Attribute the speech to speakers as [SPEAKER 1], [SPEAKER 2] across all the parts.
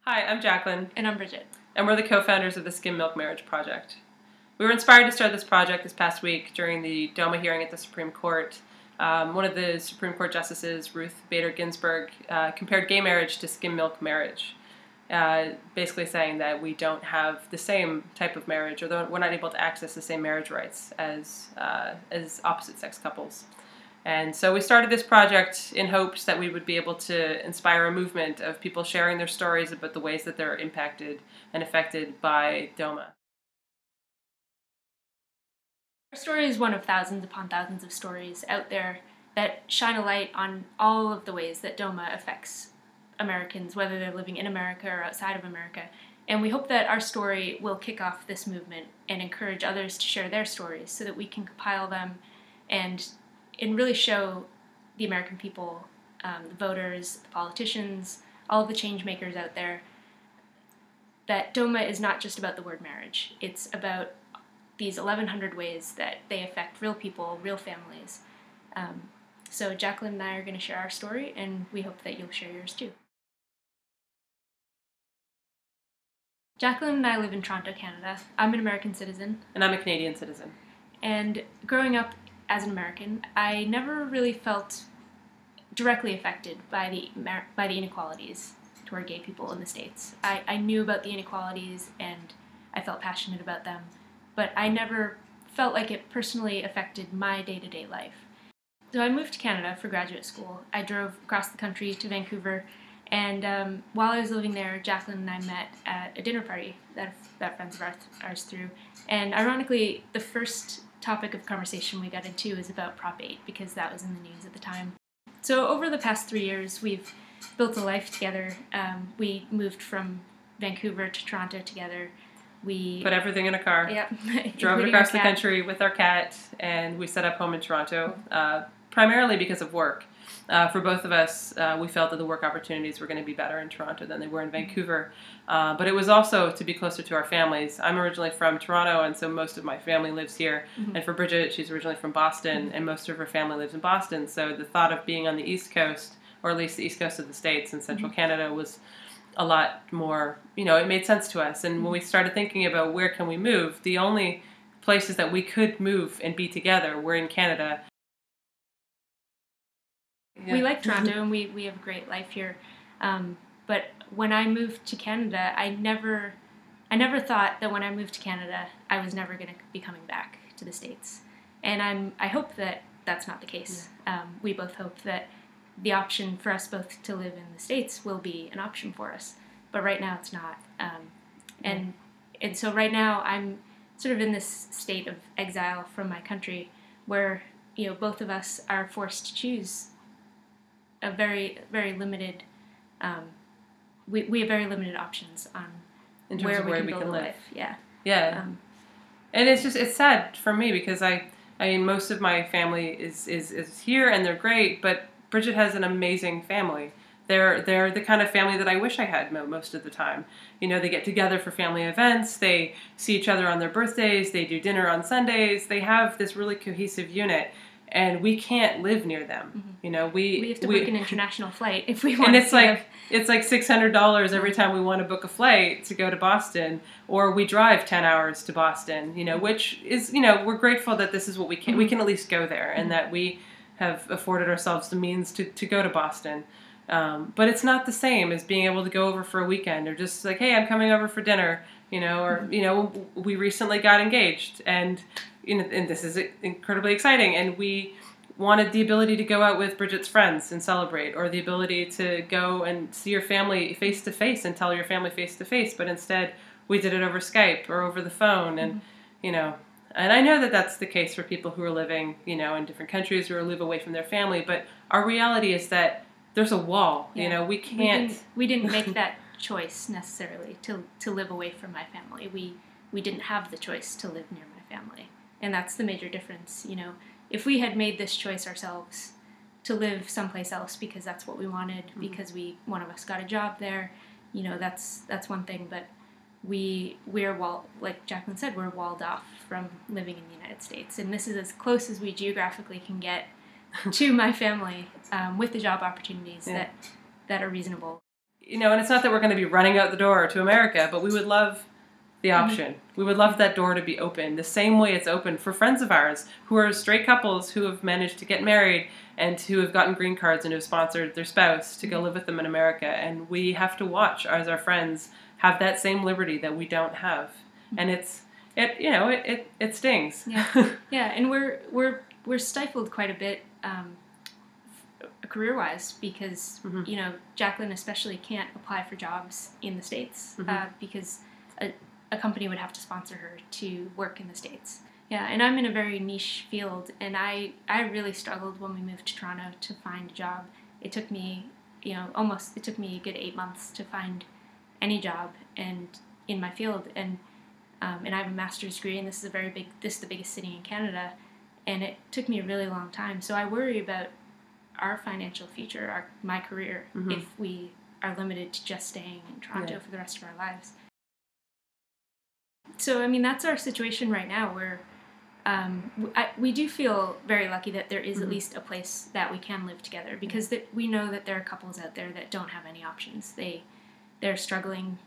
[SPEAKER 1] Hi, I'm Jacquelyn.
[SPEAKER 2] And I'm Bridget.
[SPEAKER 1] And we're the co-founders of the Skim Milk Marriage Project. We were inspired to start this project this past week during the DOMA hearing at the Supreme Court. One of the Supreme Court justices, Ruth Bader Ginsburg, compared gay marriage to skim milk marriage, basically saying that we don't have the same type of marriage, or we're not able to access the same marriage rights as opposite-sex couples. And so we started this project in hopes that we would be able to inspire a movement of people sharing their stories about the ways that they're impacted and affected by DOMA.
[SPEAKER 2] Our story is one of thousands upon thousands of stories out there that shine a light on all of the ways that DOMA affects Americans, whether they're living in America or outside of America. And we hope that our story will kick off this movement and encourage others to share their stories so that we can compile them and really show the American people, the voters, the politicians, all of the change makers out there, that DOMA is not just about the word marriage. It's about these 1,100 ways that they affect real people, real families. So Jacquelyn and I are going to share our story, and we hope that you'll share yours too. Jacquelyn and I live in Toronto, Canada. I'm an American citizen.
[SPEAKER 1] And I'm a Canadian citizen.
[SPEAKER 2] And growing up as an American, I never really felt directly affected by the inequalities toward gay people in the States. I knew about the inequalities and I felt passionate about them, but I never felt like it personally affected my day-to-day life. So I moved to Canada for graduate school. I drove across the country to Vancouver, and while I was living there, Jacquelyn and I met at a dinner party that friends of ours threw. And ironically, the first topic of conversation we got into is about Prop 8, because that was in the news at the time. So over the past 3 years, we've built a life together. We moved from Vancouver to Toronto together. We
[SPEAKER 1] put everything in a car, drove it across the country with our cat, and we set up home in Toronto, primarily because of work. For both of us, we felt that the work opportunities were going to be better in Toronto than they were in Vancouver. But it was also to be closer to our families. I'm originally from Toronto, and so most of my family lives here. Mm-hmm. And for Bridget, she's originally from Boston, and most of her family lives in Boston. So the thought of being on the East Coast, or at least the East Coast of the States in Central Canada, was a lot more, it made sense to us. And when we started thinking about where can we move, the only places that we could move and be together were in Canada.
[SPEAKER 2] Yeah. We like Toronto, and we have a great life here. But when I moved to Canada, I never thought that when I moved to Canada, I was never going to be coming back to the States. And I hope that that's not the case. Yeah. We both hope that the option for us both to live in the States will be an option for us. But right now it's not. And so right now I'm sort of in this state of exile from my country where, both of us are forced to choose a very, very limited, we have very limited options on
[SPEAKER 1] in terms of where we can live.
[SPEAKER 2] Life. Yeah.
[SPEAKER 1] Yeah. And it's sad for me because I mean, most of my family is here and they're great, but Bridget has an amazing family. They're the kind of family that I wish I had most of the time. They get together for family events, they see each other on their birthdays, they do dinner on Sundays, they have this really cohesive unit. And we can't live near them.
[SPEAKER 2] Mm-hmm. We have to book an international flight if we want.
[SPEAKER 1] And it's like $600 every time we want to book a flight to go to Boston, or we drive 10 hours to Boston. Which is we're grateful that this is what we can. Mm-hmm. We can at least go there, and that we have afforded ourselves the means to go to Boston. But it's not the same as being able to go over for a weekend, or just like, hey, I'm coming over for dinner. Or we recently got engaged, and this is incredibly exciting, and we wanted the ability to go out with Bridget's friends and celebrate, or the ability to go and see your family face to face and tell your family face to face, but instead we did it over Skype or over the phone, and and I know that that's the case for people who are living in different countries or live away from their family, but our reality is that there's a wall.
[SPEAKER 2] Yeah.
[SPEAKER 1] We can't.
[SPEAKER 2] We didn't make that choice necessarily to live away from my family. We didn't have the choice to live near my family. And that's the major difference. If we had made this choice ourselves to live someplace else because that's what we wanted, because one of us got a job there, that's one thing. But we're like Jacquelyn said, we're walled off from living in the United States, and this is as close as we geographically can get to my family with the job opportunities that are reasonable.
[SPEAKER 1] and it's not that we're going to be running out the door to America, but we would love the option. We would love that door to be open the same way it's open for friends of ours who are straight couples who have managed to get married and who have gotten green cards and have sponsored their spouse to go live with them in America. And we have to watch as our friends have that same liberty that we don't have. And it stings.
[SPEAKER 2] Yeah, yeah, and we're stifled quite a bit career-wise because Jacquelyn especially can't apply for jobs in the States because a company would have to sponsor her to work in the States. Yeah, and I'm in a very niche field, and I really struggled when we moved to Toronto to find a job. It took me, it took me a good 8 months to find any job and in my field, and I have a master's degree, and this is the biggest city in Canada, and it took me a really long time. So I worry about our financial future, my career, if we are limited to just staying in Toronto for the rest of our lives. So, I mean, that's our situation right now, where we do feel very lucky that there is at least a place that we can live together, because we know that there are couples out there that don't have any options. They're struggling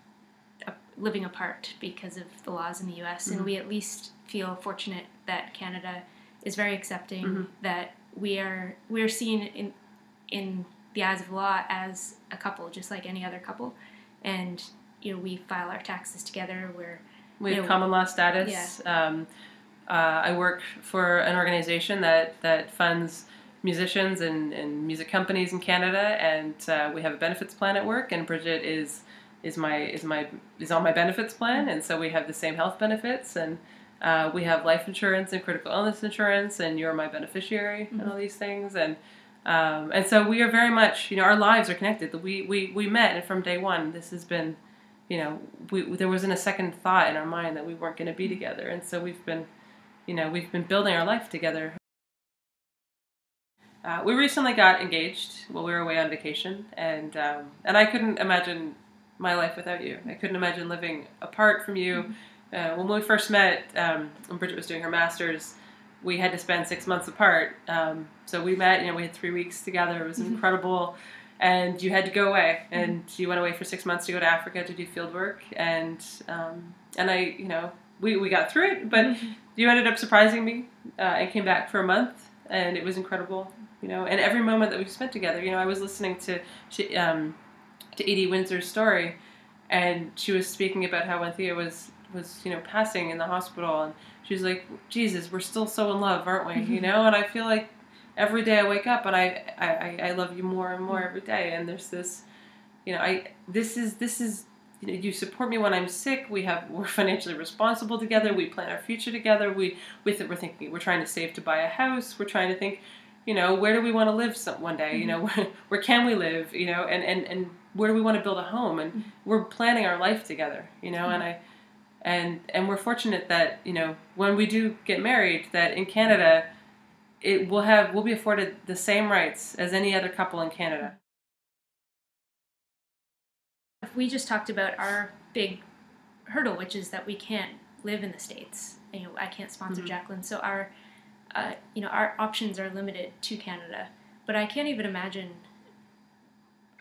[SPEAKER 2] living apart because of the laws in the U.S., and we at least feel fortunate that Canada is very accepting, that we're seen in the eyes of the law as a couple, just like any other couple, and we file our taxes together.
[SPEAKER 1] We have common law status. Yeah. I work for an organization that funds musicians and music companies in Canada, and we have a benefits plan at work. And Bridget is on my benefits plan, and so we have the same health benefits, and we have life insurance and critical illness insurance, and you're my beneficiary and all these things, and so we are very much, our lives are connected. We met, and from day one, this has been. There wasn't a second thought in our mind that we weren't going to be together, and so we've been building our life together. We recently got engaged while we were away on vacation, and I couldn't imagine my life without you. I couldn't imagine living apart from you. When we first met, when Bridget was doing her master's, we had to spend 6 months apart. So we met. We had 3 weeks together. It was incredible. And you had to go away, and you went away for 6 months to go to Africa to do field work, and I, we got through it, but you ended up surprising me, and came back for a month, and it was incredible, and every moment that we spent together, I was listening to Edie Windsor's story, and she was speaking about how when Thea was passing in the hospital, and she was like, Jesus, we're still so in love, aren't we, and I feel like every day I wake up and I love you more and more every day. And there's this, this is, you support me when I'm sick. We're financially responsible together. We plan our future together. We're trying to save to buy a house. We're trying to think, where do we want to live one day? Where can we live? And where do we want to build a home? And we're planning our life together, and we're fortunate that, when we do get married, that in Canada, we'll be afforded the same rights as any other couple in Canada.
[SPEAKER 2] We just talked about our big hurdle, which is that we can't live in the States. I can't sponsor Jacquelyn, so our options are limited to Canada. But I can't even imagine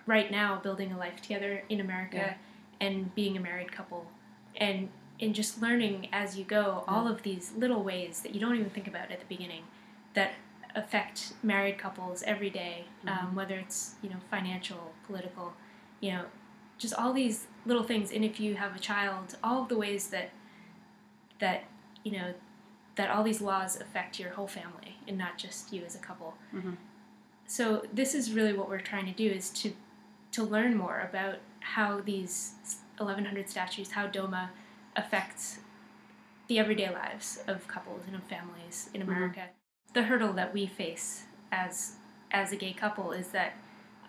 [SPEAKER 2] right now building a life together in America and being a married couple, and just learning as you go all of these little ways that you don't even think about at the beginning, that affect married couples every day, whether it's financial, political, just all these little things. And if you have a child, all of the ways that all these laws affect your whole family and not just you as a couple. So this is really what we're trying to do, is to learn more about how these 1100 statutes, how DOMA affects the everyday lives of couples and of families in America. The hurdle that we face as a gay couple is that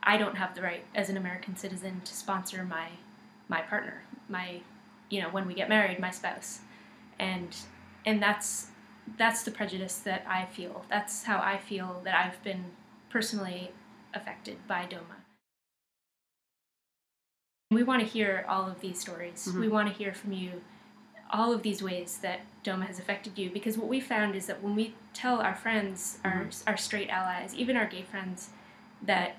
[SPEAKER 2] I don't have the right as an American citizen to sponsor my partner, when we get married, my spouse, and that's the prejudice that I feel. That's how I feel that I've been personally affected by DOMA. We want to hear all of these stories. We want to hear from you all of these ways that DOMA has affected you, because what we found is that when we tell our friends, our straight allies, even our gay friends, that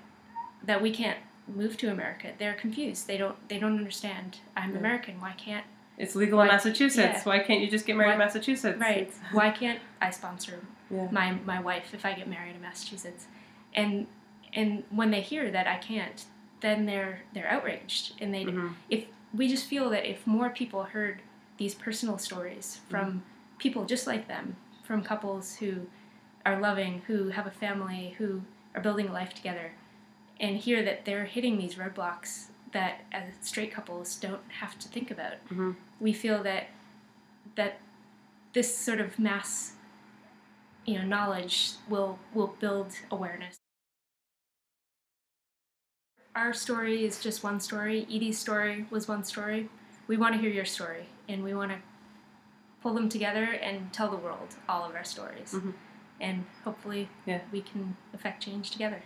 [SPEAKER 2] we can't moved to America, they're confused. They don't understand. I'm American. Why can't
[SPEAKER 1] it's legal in Massachusetts? Why can't you just get married in Massachusetts?
[SPEAKER 2] Right. Why can't I sponsor my wife if I get married in Massachusetts? And when they hear that I can't, then they're outraged. And they if we just feel that if more people heard these personal stories from people just like them, from couples who are loving, who have a family, who are building a life together, and hear that they're hitting these roadblocks that as straight couples don't have to think about, we feel that this sort of mass, knowledge will build awareness. Our story is just one story. Edie's story was one story. We want to hear your story, and we want to pull them together and tell the world all of our stories. And hopefully we can affect change together.